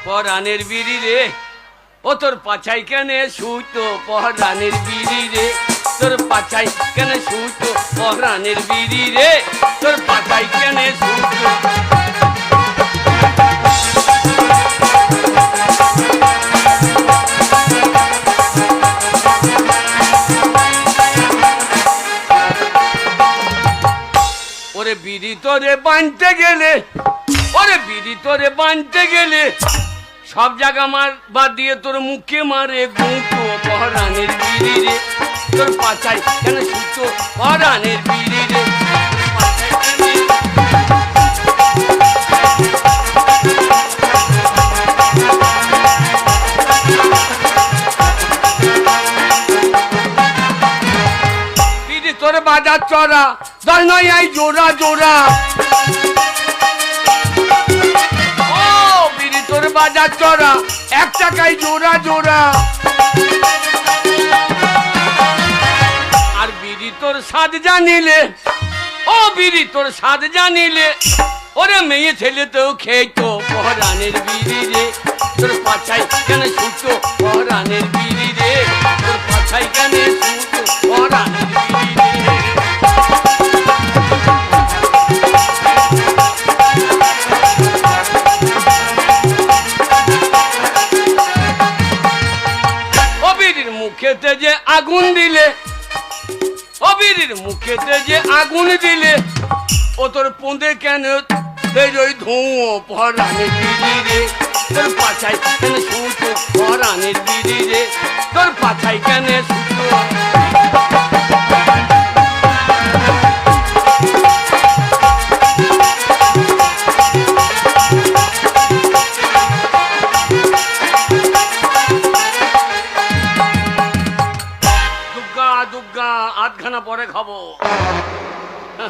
পরাণের বিড়ি রে, ও তোর পাছাই কেনে সুতো পরাণের বিড়ি রে, তোর পাছাই কেনে সুতো পরাণের বিড়ি রে, তোর পাছাই কেনে সুতো। ওরে বিড়ি তোরে বাঁধতে গেলে, ওরে বিড়ি তোরে বাঁধতে গেলে সব জায়গা মার বাদ দিয়ে তোর মুখে মারে গুঁতো পরাণের বিড়ি রে, তোর পাছাই কেন সুতো পরাণের বিড়ি রে। বিড়ি তোর বাজার চড়া দল নয় আই জোড়া জোড়া, তোর বাজার চড়া 1 টাকায় জোড়া জোড়া। আর বিড়ি তোর স্বাদ জানিলে, ও বিড়ি তোর স্বাদ জানিলে ওরে মেয়ে ছেলে তো খেতো পরাণের বিড়ি রে, তোর পাছাই কেন সুতো পরাণের বিড়ি রে, তোর পাছাই কেন সুতো পরাণের বিড়ি রে। মুখেতে যে আগুন দিলে, ও বিড়ির মুখেতে যে আগুন দিলে ও তোর পোঁদে কেন ওই ধুঁয়ো পরাণের বিড়ি রে, তোর পাছাই কেন সুতো পরাণের বিড়ি রে, তোর পাছাই কেন সুতো। দুগ্গা দুগ্গা 8 খানা পরে খাবো।